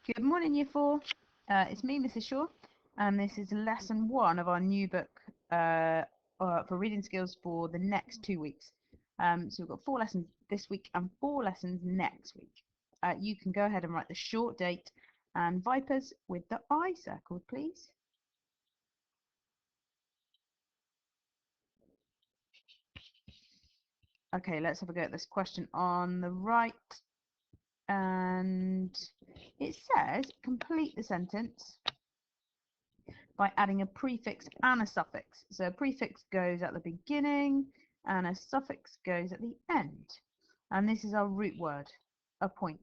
Good morning, Year 4. It's me, Mrs. Shaw, and this is lesson 1 of our new book for reading skills for the next 2 weeks. So we've got 4 lessons this week and 4 lessons next week. You can go ahead and write the short date and vipers with the I circled, please. Okay, let's have a go at this question on the right. And it says, complete the sentence by adding a prefix and a suffix. So a prefix goes at the beginning and a suffix goes at the end. And this is our root word, appoint.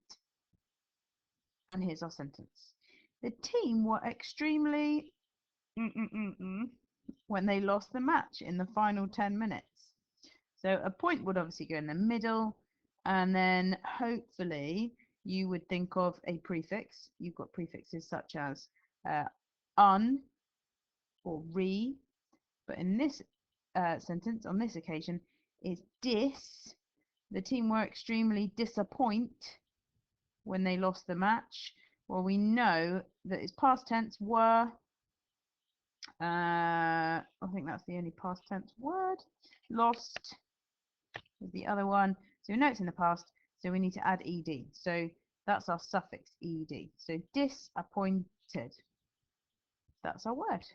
And here's our sentence. The team were extremely when they lost the match in the final 10 minutes. So appoint would obviously go in the middle, and then hopefully you would think of a prefix. You've got prefixes such as un or re, but in this sentence, on this occasion, is dis. The team were extremely disappointed when they lost the match. Well, we know that it's past tense were. I think that's the only past tense word. Lost is the other one. So we know it's in the past, so we need to add ed. So that's our suffix ed. So disappointed. That's our word.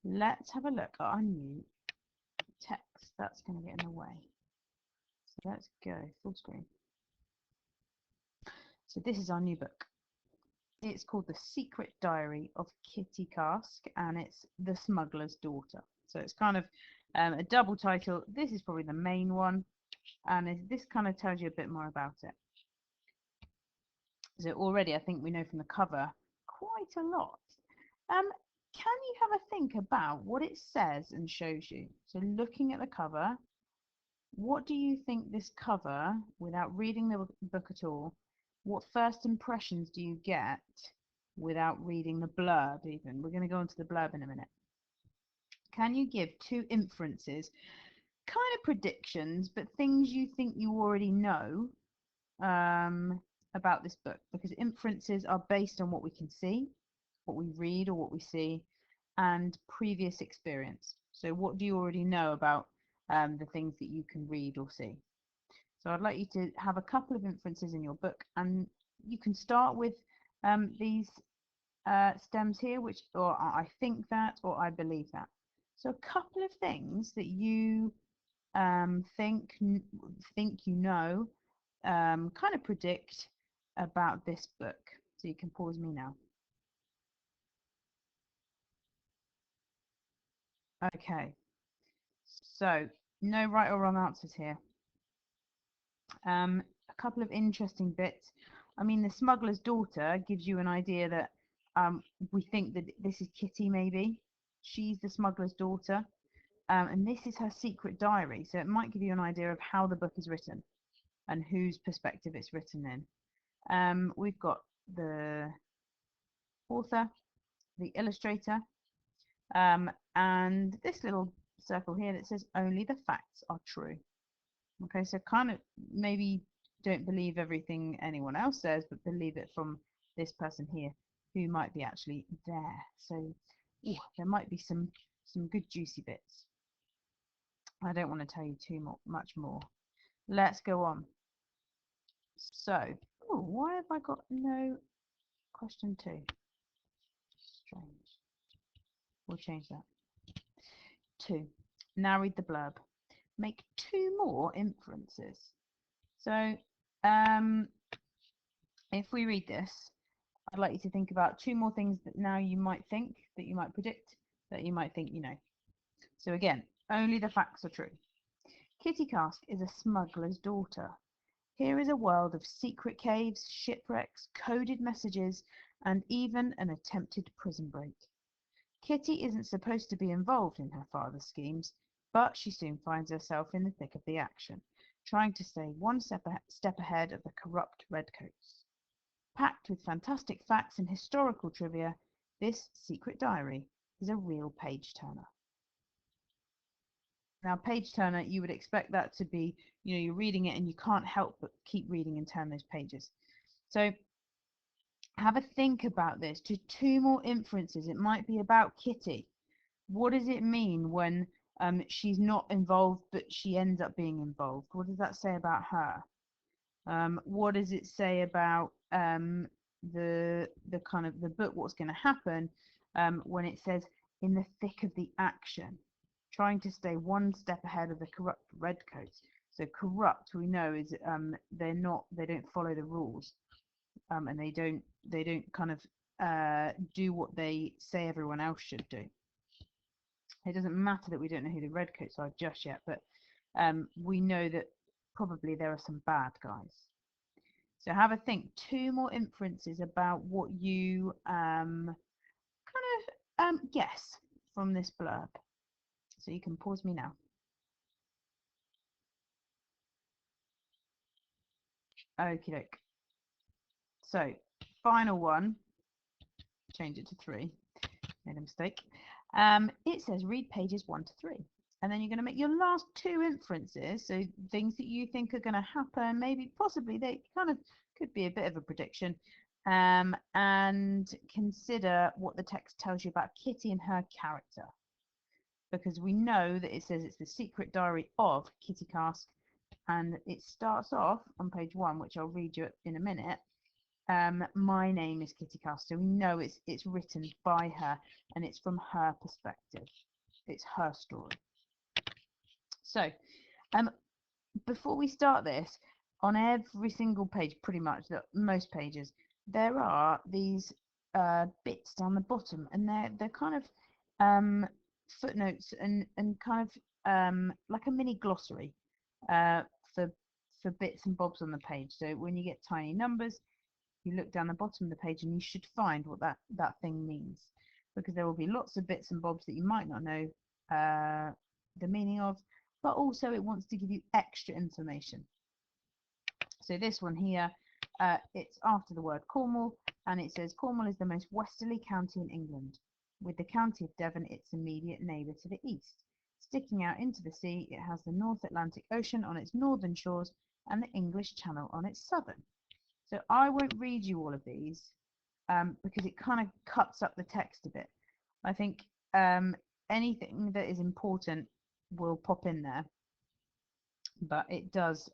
Let's have a look at our new text. That's going to get in the way. So let's go full screen. So this is our new book. It's called The Secret Diary of Kitty Cask, and it's The Smuggler's Daughter. So it's kind of a double title. This is probably the main one, and this kind of tells you a bit more about it. So already I think we know from the cover quite a lot. Can you have a think about what it says and shows you? So looking at the cover, what do you think this cover, without reading the book at all, what first impressions do you get without reading the blurb even? We're going to go into the blurb in a minute. Can you give 2 inferences, kind of predictions, but things you think you already know about this book? Because inferences are based on what we can see, what we read or what we see, and previous experience. So what do you already know about the things that you can read or see? So I'd like you to have a couple of inferences in your book, and you can start with these stems here, which, or I think that, or I believe that. So a couple of things that you think you know, kind of predict about this book. So you can pause me now. Okay, so no right or wrong answers here. A couple of interesting bits. I mean, the smuggler's daughter gives you an idea that we think that this is Kitty, maybe. She's the smuggler's daughter. And this is her secret diary. So it might give you an idea of how the book is written and whose perspective it's written in. We've got the author, the illustrator, and this little circle here that says only the facts are true. Okay, so kind of maybe don't believe everything anyone else says, but believe it from this person here who might be actually there. So there might be some good juicy bits. I don't want to tell you much more. Let's go on. So, why have I got no question 2? Strange. We'll change that. 2. Now read the blurb. Make 2 more inferences. So, if we read this, I'd like you to think about 2 more things that now you might think, that you might predict, that you might think you know. So again, only the facts are true. Kitty Cask is a smuggler's daughter. Here is a world of secret caves, shipwrecks, coded messages, and even an attempted prison break. Kitty isn't supposed to be involved in her father's schemes, but she soon finds herself in the thick of the action, trying to stay one step ahead of the corrupt redcoats. Packed with fantastic facts and historical trivia, this secret diary is a real page-turner. Now, page-turner, you would expect that to be, you're reading it and you can't help but keep reading and turn those pages. So Have a think about this. Just two more inferences. It might be about Kitty. What does it mean when she's not involved but she ends up being involved? What does that say about her? What does it say about the kind of the book, what's going to happen when it says in the thick of the action, trying to stay one step ahead of the corrupt redcoats? So corrupt, we know, is they don't follow the rules, and they don't kind of do what they say everyone else should do. It doesn't matter that we don't know who the redcoats are just yet, but we know that probably there are some bad guys. So have a think. Two more inferences about what you kind of guess from this blurb. So you can pause me now. Okie doke. So final one. Change it to 3. Made a mistake. It says read pages 1 to 3. And then you're going to make your last 2 inferences. So things that you think are going to happen. Maybe possibly they kind of could be a bit of a prediction. And consider what the text tells you about Kitty and her character. Because we know that it says it's the secret diary of Kitty Karsk, and it starts off on page 1, which I'll read you in a minute. My name is Kitty Karsk, so we know it's written by her, and it's from her perspective. It's her story. So, before we start this, on every single page, pretty much, most pages, there are these bits down the bottom, and they're kind of footnotes and kind of like a mini glossary for bits and bobs on the page. So when you get tiny numbers, you look down the bottom of the page and you should find what that thing means, because there will be lots of bits and bobs that you might not know the meaning of, but also it wants to give you extra information. So this one here, it's after the word Cornwall, and it says Cornwall is the most westerly county in England, with the county of Devon its immediate neighbour to the east. Sticking out into the sea, it has the North Atlantic Ocean on its northern shores and the English Channel on its southern. So I won't read you all of these because it kind of cuts up the text a bit. I think anything that is important will pop in there, but it does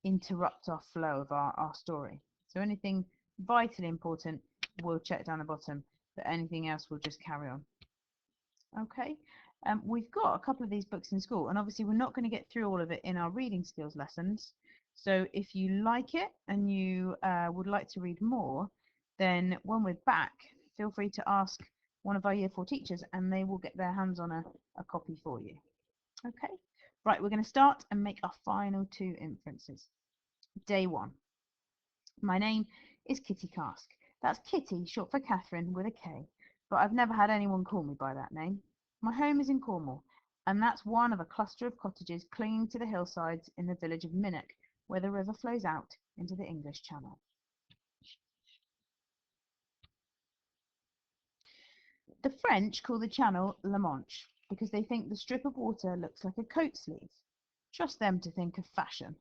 interrupt our flow of our story. So anything vitally important we'll check down the bottom, but anything else will just carry on. Okay, we've got a couple of these books in school, and obviously we're not going to get through all of it in our reading skills lessons. So if you like it and you would like to read more, then when we're back, feel free to ask one of our Year 4 teachers and they will get their hands on a copy for you. Okay, right, we're going to start and make our final 2 inferences. Day 1. My name is Kitty Karsk. That's Kitty, short for Catherine, with a K, but I've never had anyone call me by that name. My home is in Cornwall, and that's one of a cluster of cottages clinging to the hillsides in the village of Minnock, where the river flows out into the English Channel. The French call the channel La Manche because they think the strip of water looks like a coat sleeve. Trust them to think of fashion.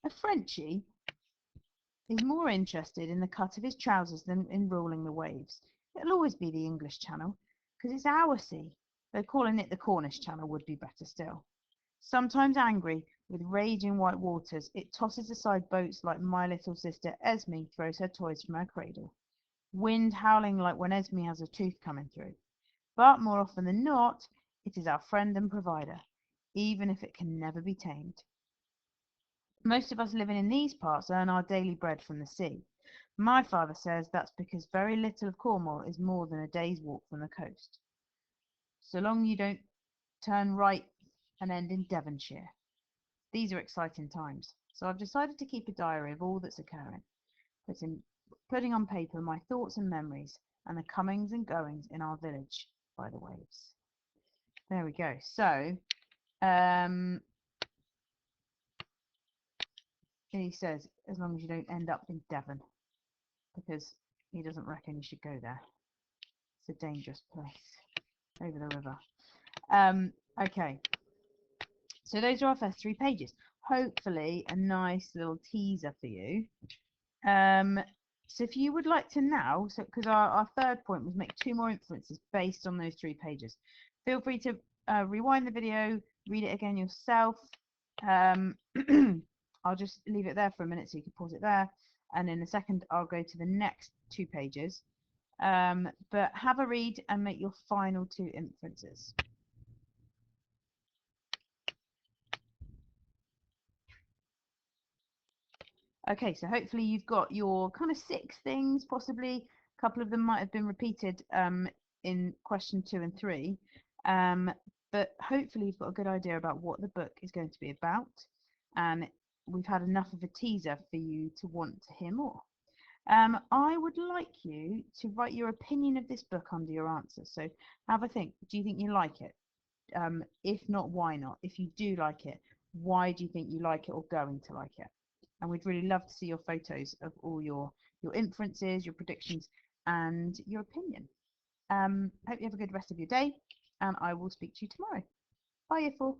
A Frenchie is more interested in the cut of his trousers than in ruling the waves. It'll always be the English Channel, because it's our sea, though calling it the Cornish Channel would be better still. Sometimes angry, with raging white waters, it tosses aside boats like my little sister Esme throws her toys from her cradle. Wind howling like when Esme has a tooth coming through. But more often than not, it is our friend and provider, even if it can never be tamed. Most of us living in these parts earn our daily bread from the sea. My father says that's because very little of Cornwall is more than a day's walk from the coast. So long you don't turn right and end in Devonshire. These are exciting times, so I've decided to keep a diary of all that's occurring, putting on paper my thoughts and memories and the comings and goings in our village by the waves. There we go. So he says, as long as you don't end up in Devon, because he doesn't reckon you should go there. It's a dangerous place over the river. Okay, so those are our first 3 pages. Hopefully a nice little teaser for you. So if you would like to now, so because our third point was make 2 more inferences based on those 3 pages, feel free to rewind the video, read it again yourself. I'll just leave it there for a minute so you can pause it there, and in a second I'll go to the next 2 pages. But have a read and make your final 2 inferences. Okay, so hopefully you've got your kind of 6 things, possibly a couple of them might have been repeated in question 2 and 3, but hopefully you've got a good idea about what the book is going to be about, and we've had enough of a teaser for you to want to hear more. I would like you to write your opinion of this book under your answer. So have a think. Do you think you like it? If not, why not? If you do like it, why do you think you like it or going to like it? And we'd really love to see your photos of all your inferences, your predictions, and your opinion. Hope you have a good rest of your day, and I will speak to you tomorrow. Bye, Year 4.